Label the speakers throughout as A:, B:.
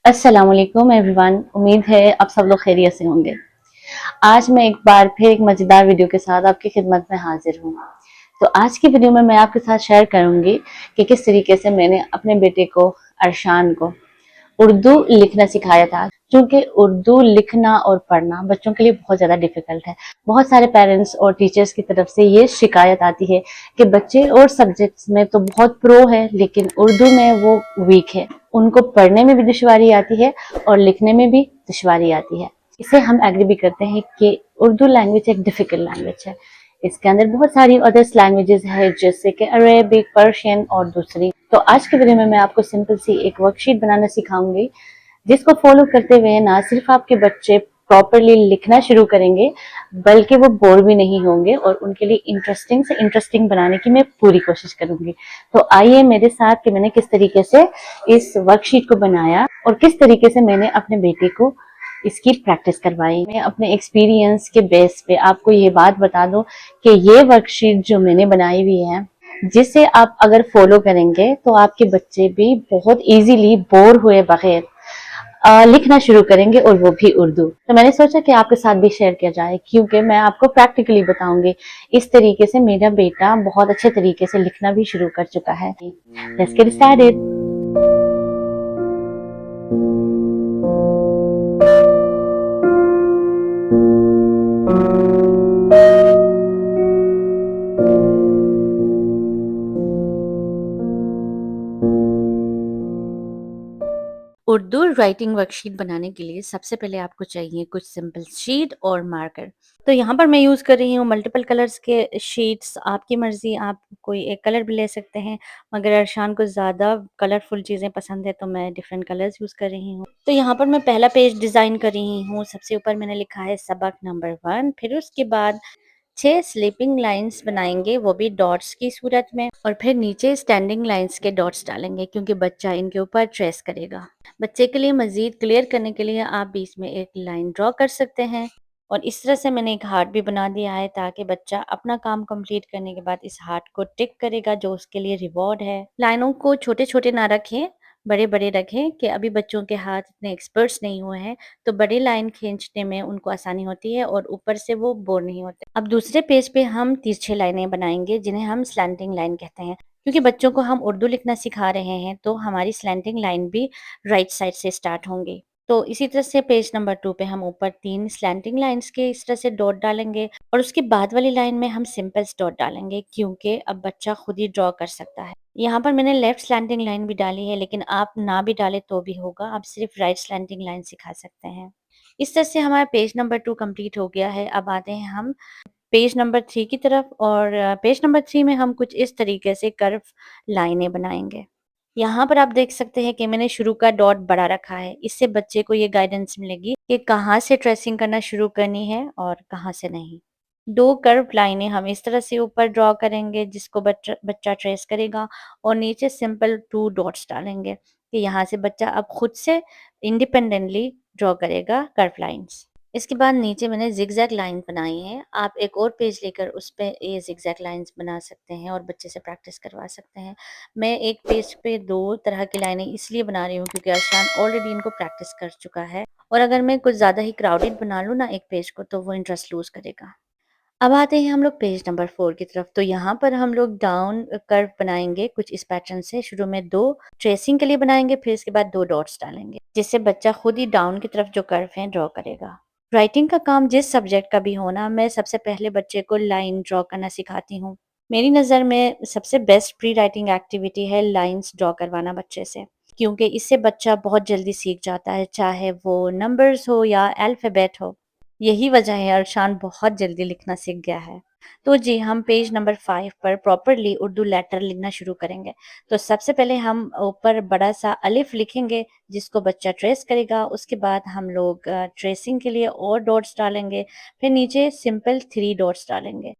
A: अस्सलाम वालेकुम एवरीवन। उम्मीद है आप सब लोग खैरियत से होंगे। आज मैं एक बार फिर एक मजेदार वीडियो के साथ आपकी खिदमत में हाजिर हूँ। तो आज की वीडियो में मैं आपके साथ शेयर करूंगी कि किस तरीके से मैंने अपने बेटे को अरशान को उर्दू लिखना सिखाया था, क्योंकि उर्दू लिखना और पढ़ना बच्चों के लिए बहुत ज्यादा डिफिकल्ट है। बहुत सारे पेरेंट्स और टीचर्स की तरफ से ये शिकायत आती है कि बच्चे और सब्जेक्ट्स में तो बहुत प्रो है लेकिन उर्दू में वो वीक है, उनको पढ़ने में भी दुश्वारी आती है और लिखने में भी दुश्वारी आती है। इसे हम एग्री भी करते हैं कि उर्दू लैंग्वेज एक डिफिकल्ट लैंग्वेज है। इसके अंदर बहुत सारी अदर्स लैंग्वेजेस है जैसे कि अरेबिक, पर्शियन और दूसरी। तो आज के वीडियो में मैं आपको सिंपल सी एक वर्कशीट बनाना सिखाऊंगी, जिसको फॉलो करते हुए ना सिर्फ आपके बच्चे प्रॉपरली लिखना शुरू करेंगे बल्कि वो बोर भी नहीं होंगे और उनके लिए इंटरेस्टिंग से इंटरेस्टिंग बनाने की मैं पूरी कोशिश करूंगी। तो आइए मेरे साथ कि मैंने किस तरीके से इस वर्कशीट को बनाया और किस तरीके से मैंने अपने बेटे को इसकी प्रैक्टिस करवाई। मैं अपने एक्सपीरियंस के बेस पे आपको ये बात बता दूं कि ये वर्कशीट जो मैंने बनाई हुई है, जिसे आप अगर फॉलो करेंगे तो आपके बच्चे भी बहुत इजीली बोर हुए बगैर लिखना शुरू करेंगे और वो भी उर्दू। तो मैंने सोचा कि आपके साथ भी शेयर किया जाए, क्योंकि मैं आपको प्रैक्टिकली बताऊंगी। इस तरीके से मेरा बेटा बहुत अच्छे तरीके से लिखना भी शुरू कर चुका है। Let's get started. Urdu writing worksheet बनाने के लिए सबसे पहले आपको चाहिए कुछ सिंपल शीट और मार्कर। तो यहाँ पर मैं यूज़ कर रही हूँ मल्टीपल कलर्स के शीट्स। आपकी मर्ज़ी, आप कोई एक कलर भी ले सकते हैं, मगर अरशान को ज़्यादा कलरफुल चीज़ें पसंद है तो मैं डिफरेंट कलर्स यूज़ कर रही हूँ। तो यहाँ पर मैं पहला पेज डिज़ाइन कर रही हूँ। सबसे ऊपर मैंने लिखा है सबक नंबर 1। फिर उसके बाद 6 स्लीपिंग लाइन्स बनाएंगे, वो भी डॉट्स की सूरत में, और फिर नीचे स्टैंडिंग लाइन्स के डॉट्स डालेंगे क्योंकि बच्चा इनके ऊपर ट्रेस करेगा। बच्चे के लिए मज़ीद क्लियर करने के लिए आप बीच में एक लाइन ड्रॉ कर सकते हैं, और इस तरह से मैंने एक हार्ट भी बना दिया है ताकि बच्चा अपना काम कंप्लीट करने के बाद इस हार्ट को टिक करेगा जो उसके लिए रिवॉर्ड है। लाइनों को छोटे-छोटे ना रखें, बड़े-बड़े रखें कि अभी बच्चों के हाथ इतने एक्सपर्ट्स नहीं हुए हैं, तो बड़ी लाइन खींचने में उनको आसानी होती है और ऊपर से वो बोर नहीं होते। अब दूसरे पेज पे हम तिरछे लाइनें बनाएँगे जिन्हें हम स्लैंटिंग लाइन कहते हैं। क्योंकि बच्चों को हम उर्दू लिखना सिखा रहे हैं तो हमारी स्लैंटिंग लाइन भी राइट साइड से स्टार्ट होंगी। तो इसी तरह से पेज नंबर 2 पे हम ऊपर 3 स्लैंटिंग लाइन्स के इस तरह से डॉट डालेंगे, और उसके बाद वाली लाइन में हम सिंपल डॉट डालेंगे क्योंकि अब बच्चा खुद ही ड्रॉ कर सकता है। यहाँ पर मैंने लेफ्ट स्लैंटिंग लाइन भी डाली है, लेकिन आप ना भी डालें तो भी होगा, आप सिर्फ राइट स्लैंटिंग लाइन सिखा सकते हैं। इस तरह से हमारा पेज नंबर 2 कंप्लीट हो गया है। अब आते हैं हम पेज नंबर 3 की तरफ, और पेज नंबर 3 में हम कुछ इस तरीके से कर्व लाइनें बनाएँगे। यहाँ पर आप देख सकते हैं कि मैंने शुरू का डॉट बड़ा रखा है। इससे बच्चे को ये गाइडेंस मिलेगी कि कहाँ से ट्रेसिंग करना शुरू करनी है और कहाँ से नहीं। 2 कर्व लाइनें हम इस तरह से ऊपर ड्रॉ करेंगे जिसको बच्चा ट्रेस करेगा, और नीचे सिंपल 2 डॉट्स डालेंगे कि यहाँ से बच्चा अब खुद से इंडिपेंडेंटली ड्रॉ करेगा कर्व लाइन्स। इसके बाद नीचे मैंने ज़िगज़ैग लाइन बनाई है। आप एक और पेज लेकर उस पे ये ज़िगज़ैग लाइन्स बना सकते हैं और बच्चे से प्रैक्टिस करवा सकते हैं। मैं एक पेज पे 2 तरह की लाइनें इसलिए बना रही हूँ क्योंकि अरशान ऑलरेडी इनको प्रैक्टिस कर चुका है, और अगर मैं कुछ ज़्यादा ही क्राउडेड बना लूँ ना एक पेज को तो वो इंटरेस्ट लूज़ करेगा। अब आते हैं हम लोग पेज नंबर 4 की तरफ। तो यहाँ पर हम लोग डाउन कर्व बनाएँगे कुछ इस पैटर्न से। शुरू में 2 ट्रेसिंग के लिए बनाएँगे, फिर इसके बाद 2 डॉट्स डालेंगे, जिससे बच्चा खुद ही डाउन की तरफ जो कर्व है ड्रॉ करेगा। राइटिंग का काम जिस सब्जेक्ट का भी हो ना, मैं सबसे पहले बच्चे को लाइन ड्रॉ करना सिखाती हूँ। मेरी नज़र में सबसे बेस्ट प्री राइटिंग एक्टिविटी है लाइन्स ड्रॉ करवाना बच्चे से, क्योंकि इससे बच्चा बहुत जल्दी सीख जाता है, चाहे वो नंबर्स हो या अल्फ़ाबेट हो। यही वजह है अरशान बहुत जल्दी लिखना सीख गया है। तो जी, हम पेज नंबर 5 पर प्रॉपरली उर्दू लेटर लिखना शुरू करेंगे। तो सबसे पहले हम ऊपर बड़ा-सा अलिफ लिखेंगे जिसको बच्चा ट्रेस करेगा। उसके बाद हम लोग ट्रेसिंग के लिए और डॉट्स डालेंगे, फिर नीचे सिंपल 3 डॉट्स डालेंगे।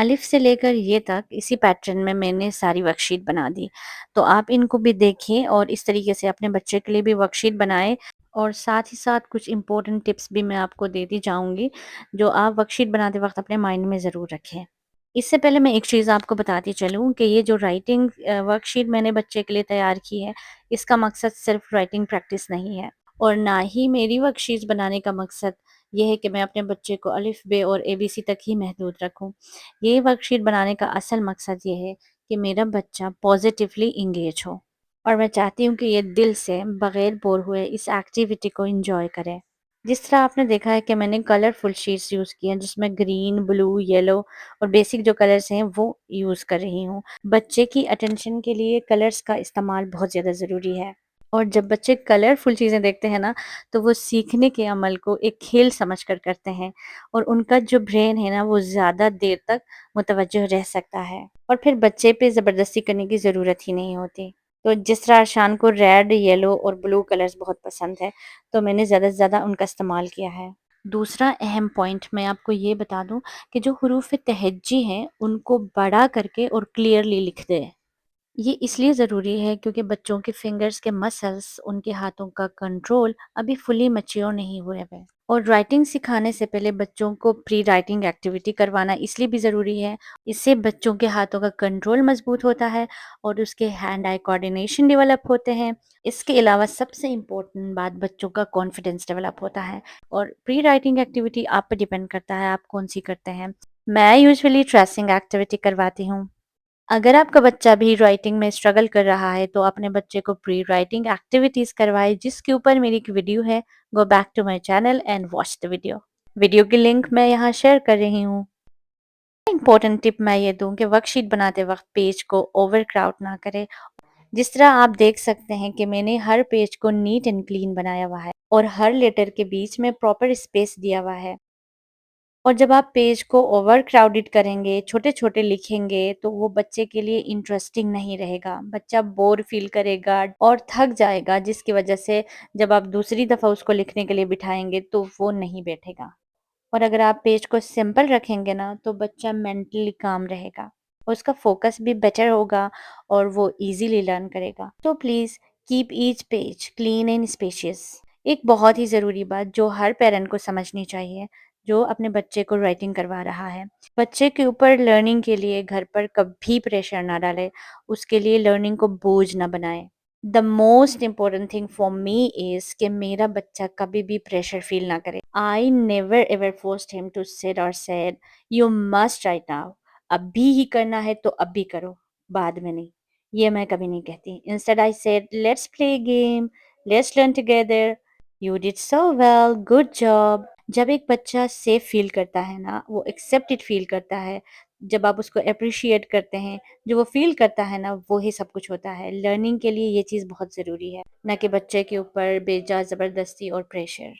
A: अलिफ से लेकर ये तक इसी पैटर्न में मैंने सारी वर्कशीट बना दी। तो आप इनको भी देखिए और इस तरीके से अपने बच्चे के लिए भी वर्कशीट बनाएँ और साथ ही साथ कुछ इम्पोर्टेंट टिप्स भी मैं आपको देती जाऊँगी, जो आप वर्कशीट बनाते वक़्त अपने माइंड में ज़रूर रखें। इससे पहले मैं एक चीज़ आपको बताती चलूँ कि ये जो राइटिंग वर्कशीट मैंने बच्चे के लिए तैयार की है, इसका मकसद सिर्फ़ राइटिंग प्रैक्टिस नहीं है और ना ही मेरी वर्कशीट्स बनाने का मकसद ये है कि मैं अपने बच्चे को अलिफ, बे और एबीसी तक ही महदूद रखूँ। ये वर्कशीट बनाने का असल मकसद ये है कि मेरा बच्चा पॉज़िटिवली एंगेज हो और मैं चाहती हूँ कि ये दिल से बग़ैर बोर हुए इस एक्टिविटी को एन्जॉय करे। जिस तरह आपने देखा है कि मैंने कलरफुल शीट्स यूज़ की हैं जिसमें ग्रीन, ब्लू, येलो और बेसिक जो कलर्स हैं वो यूज़ कर रही हूँ। बच्चे की अटेंशन के लिए कलर्स का इस्तेमाल बहुत ज़्यादा ज़रूरी है और जब बच्चे कलरफुल चीज़ें देखते हैं ना, तो वो सीखने के अमल को एक खेल समझकर करते हैं और उनका जो ब्रेन है ना, वो ज़्यादा देर तक मुतवज्जो रह सकता है और फिर बच्चे पे ज़बरदस्ती करने की ज़रूरत ही नहीं होती। तो जिस तरह अरशान को रेड, येलो और ब्लू कलर्स बहुत पसंद है, तो मैंने ज़्यादा से ज़्यादा उनका इस्तेमाल किया है। दूसरा अहम पॉइंट मैं आपको ये बता दूँ कि जो हुरूफ़-ए-तहज्जी हैं, उनको बड़ा करके और क्लियरली लिख दें। ये इसलिए ज़रूरी है क्योंकि बच्चों के फिंगर्स के मसल्स, उनके हाथों का कंट्रोल अभी फुली मैच्योर नहीं हुए हैं और राइटिंग सिखाने से पहले बच्चों को प्री राइटिंग एक्टिविटी करवाना इसलिए भी ज़रूरी है। इससे बच्चों के हाथों का कंट्रोल मज़बूत होता है और उसके हैंड आई कोऑर्डिनेशन डेवलप होते हैं। इसके अलावा सबसे इम्पोर्टेंट बात बच्चों का कॉन्फिडेंस डेवलप होता है और प्री राइटिंग एक्टिविटी आप पे डिपेंड करता है आप कौन-सी करते हैं। मैं यूजुअली ट्रेसिंग एक्टिविटी करवाती हूँ। अगर आपका बच्चा भी राइटिंग में स्ट्रगल कर रहा है तो अपने बच्चे को प्री राइटिंग एक्टिविटीज करवाएं जिसके ऊपर मेरी एक वीडियो है। Go back to my channel and watch the video. Video की लिंक मैं यहाँ शेयर कर रही हूँ। इंपॉर्टेंट टिप मैं ये दूँ कि वर्कशीट बनाते वक्त पेज को ओवरक्राउड ना करें। जिस तरह आप देख सकते हैं कि मैंने हर पेज को नीट एंड क्लीन बनाया हुआ है और हर लेटर के बीच में प्रॉपर स्पेस दिया हुआ है। और जब आप पेज को ओवर क्राउडेड करेंगे, छोटे-छोटे लिखेंगे, तो वो बच्चे के लिए इंटरेस्टिंग नहीं रहेगा। बच्चा बोर फ़ील करेगा और थक जाएगा, जिसकी वजह से जब आप दूसरी दफ़ा उसको लिखने के लिए बिठाएँगे, तो वो नहीं बैठेगा। और अगर आप पेज को सिंपल रखेंगे ना, तो बच्चा मेंटली काम रहेगा। उसका फ़ोकस भी बेटर होगा और वो ईज़िली लर्न करेगा। तो please keep each page clean and spacious. एक बहुत ही ज़रूरी बात जो हर पेरेंट को समझनी चाहिए, जो अपने बच्चे को राइटिंग करवा रहा है। बच्चे के ऊपर लर्निंग के लिए घर पर कभी प्रेशर ना डालें, उसके लिए लर्निंग को बोझ ना बनाएँ। The most important thing for me is कि मेरा बच्चा कभी भी प्रेशर फ़ील ना करे। I never ever forced him to sit और said you must write now. अभी ही करना है तो अभी करो, बाद में नहीं। ये मैं कभी नहीं कहती। Instead I said let's play game, let's learn together, you did so well, good job. जब एक बच्चा सेफ फील करता है ना, वो एक्सेप्टेड फील करता है, जब आप उसको एप्रिशिएट करते हैं, जो वो फ़ील करता है ना, वो ही सब कुछ होता है। लर्निंग के लिए ये चीज़ बहुत ज़रूरी है, ना कि बच्चे के ऊपर बेजा ज़बरदस्ती और प्रेशर।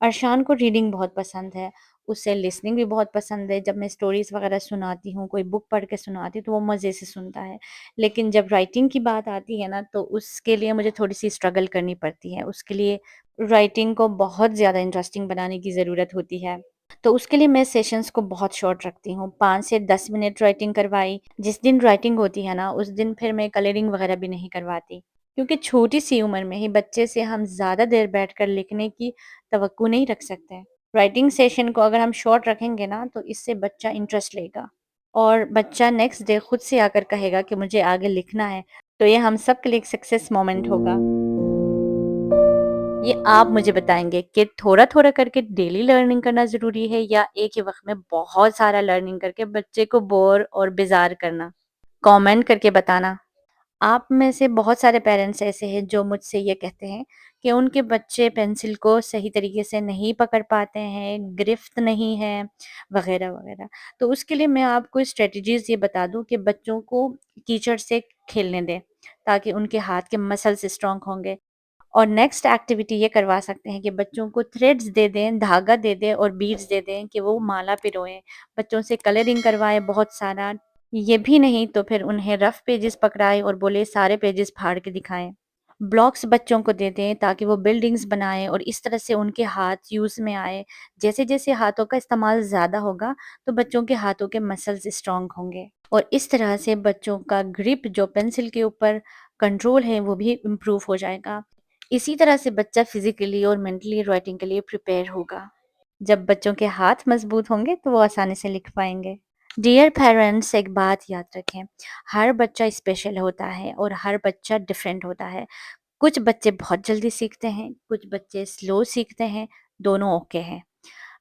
A: अरशान को रीडिंग बहुत पसंद है, उसे लिसनिंग भी बहुत पसंद है। जब मैं स्टोरीज़ वग़ैरह सुनाती हूँ, कोई बुक पढ़ के सुनाती हूँ, तो वो मज़े से सुनता है। लेकिन जब राइटिंग की बात आती है ना, तो उसके लिए मुझे थोड़ी-सी स्ट्रगल करनी पड़ती है। उसके लिए राइटिंग को बहुत ज़्यादा इंटरेस्टिंग बनाने की ज़रूरत होती है। तो उसके लिए मैं सेशंस को बहुत शॉर्ट रखती हूँ, 5 से 10 मिनट राइटिंग करवाई। जिस दिन राइटिंग होती है ना, उस दिन फिर मैं कलरिंग वग़ैरह भी नहीं करवाती। क्योंकि छोटी-सी उम्र में ही बच्चे से हम ज़्यादा देर बैठकर लिखने की तवक्को नहीं रख सकते। राइटिंग सेशन को अगर हम शॉर्ट रखेंगे ना, तो इससे बच्चा इंटरेस्ट लेगा और बच्चा नेक्स्ट डे खुद से आकर कहेगा कि मुझे आगे लिखना है। तो ये हम सब के लिए एक सक्सेस मोमेंट होगा। ये आप मुझे बताएँगे कि थोड़ा-थोड़ा करके डेली लर्निंग करना ज़रूरी है या एक ही वक़्त में बहुत सारा लर्निंग करके बच्चे को बोर और बेज़ार करना? कमेंट करके बताना। आप में से बहुत सारे पेरेंट्स ऐसे हैं जो मुझसे ये कहते हैं कि उनके बच्चे पेंसिल को सही तरीके से नहीं पकड़ पाते हैं, गिरफ्त नहीं है, वग़ैरह, वग़ैरह। तो उसके लिए मैं आपको स्ट्रैटेजीज़ ये बता दूँ कि बच्चों को कीचड़ से खेलने दें, ताकि उनके हाथ के मसल्स स्ट्रॉन्ग होंगे। और नेक्स्ट एक्टिविटी ये करवा सकते हैं कि बच्चों को थ्रेड्स दे दें, धागा दे दें और बीड्स दे दें कि वो माला पिरोएँ। बच्चों से कलरिंग करवाएँ बहुत सारा। ये भी नहीं तो फिर उन्हें रफ पेजेस पकड़ाएँ और बोले सारे पेजेस फाड़ के दिखाएँ। ब्लॉक्स बच्चों को दे दें ताकि वो बिल्डिंग्स बनाएं और इस तरह से उनके हाथ यूज़ में आए। जैसे जैसे हाथों का इस्तेमाल ज़्यादा होगा तो बच्चों के हाथों के मसल्स स्ट्रांग होंगे और इस तरह से बच्चों का ग्रिप जो पेंसिल के ऊपर कंट्रोल है वो भी इम्प्रूव हो जाएगा। इसी तरह से बच्चा फिजिकली और मेंटली राइटिंग के लिए प्रिपेयर होगा। जब बच्चों के हाथ मजबूत होंगे तो वो आसानी से लिख पाएंगे। डियर पेरेंट्स, एक बात याद रखें, हर बच्चा स्पेशल होता है और हर बच्चा डिफरेंट होता है। कुछ बच्चे बहुत जल्दी सीखते हैं, कुछ बच्चे स्लो सीखते हैं, दोनों ओके हैं।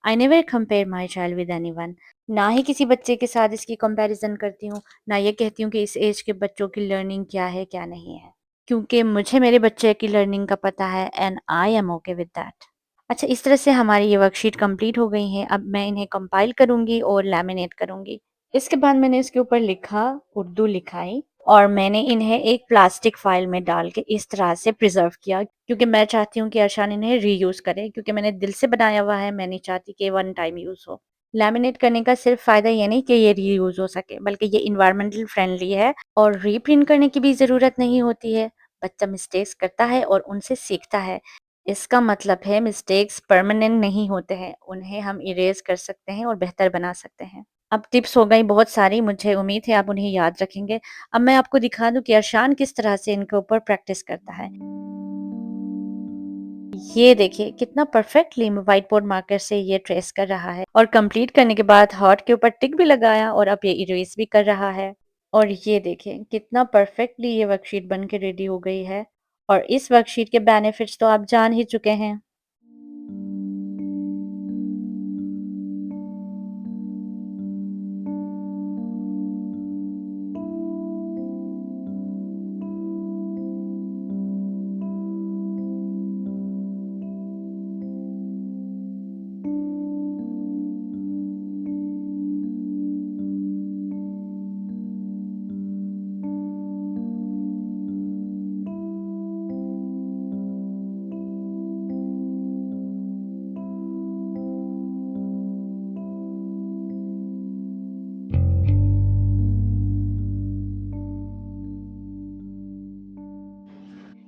A: I never compare my child with anyone. ना ही किसी बच्चे के साथ इसकी कंपैरिजन करती हूँ, ना ये कहती हूँ कि इस एज के बच्चों की लर्निंग क्या है क्या नहीं है, क्योंकि मुझे मेरे बच्चे की लर्निंग का पता है and I am okay with that. अच्छा, इस तरह से हमारी ये वर्कशीट कंप्लीट हो गई है। अब मैं इन्हें कंपाइल करूंगी और लैमिनेट करूंगी। इसके बाद मैंने इसके ऊपर लिखा, उर्दू लिखाई और मैंने इन्हें एक प्लास्टिक फाइल में डाल के इस तरह से प्रिजर्व किया, क्योंकि मैं चाहती हूँ कि अर्शान इन्हें रीयूज करे, क्योंकि मैंने दिल से बनाया हुआ है। मैं नहीं चाहती कि वन टाइम यूज हो। लैमिनेट करने का सिर्फ फायदा ये नहीं कि ये रीयूज हो सके, बल्कि ये इन्वायरमेंटल फ्रेंडली है और रीप्रिंट करने की भी जरूरत नहीं होती है। बच्चा मिस्टेक्स करता है और उनसे सीखता है। इसका मतलब है मिस्टेक्स परमानेंट नहीं होते हैं, उन्हें हम इरेज कर सकते हैं और बेहतर बना सकते हैं। अब टिप्स हो गई बहुत सारी, मुझे उम्मीद है आप उन्हें याद रखेंगे। अब मैं आपको दिखा दूं कि अर्शान किस तरह से इनके ऊपर प्रैक्टिस करता है। ये देखिए कितना परफेक्टली व्हाइट बोर्ड मार्कर से ये ट्रेस कर रहा है और कंप्लीट करने के बाद हार्ट के ऊपर टिक भी लगाया और अब ये इरेज भी कर रहा है। और ये देखिए कितना परफेक्टली ये वर्कशीट बन के रेडी हो गई है। और इस वर्कशीट के बेनिफिट्स तो आप जान ही चुके हैं।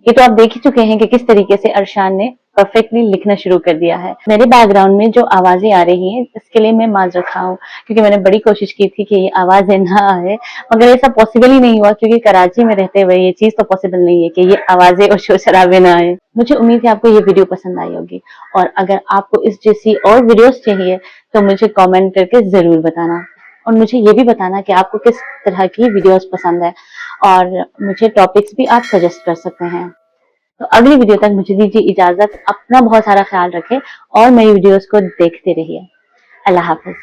B: ये तो आप देख ही चुके हैं कि किस तरीके से अरशान ने परफेक्टली लिखना शुरू कर दिया है। मेरे बैकग्राउंड में जो आवाजें आ रही हैं इसके लिए मैं माजरत खा हूँ, क्योंकि मैंने बड़ी कोशिश की थी कि ये आवाजें ना आए, मगर ऐसा पॉसिबल ही नहीं हुआ, क्योंकि कराची में रहते हुए ये चीज तो पॉसिबल नहीं है कि ये आवाजें और शोर शराबे ना आए। मुझे उम्मीद है आपको ये वीडियो पसंद आई होगी, और अगर आपको इस जैसी और वीडियोस चाहिए तो मुझे कमेंट करके जरूर बताना, और मुझे ये भी बताना कि आपको किस तरह की वीडियोस पसंद है, और मुझे टॉपिक्स भी आप सजेस्ट कर सकते हैं। तो अगली वीडियो तक मुझे दीजिए इजाजत। अपना बहुत सारा ख्याल रखें और मेरी वीडियोस को देखते रहिए। अल्लाह हाफिज।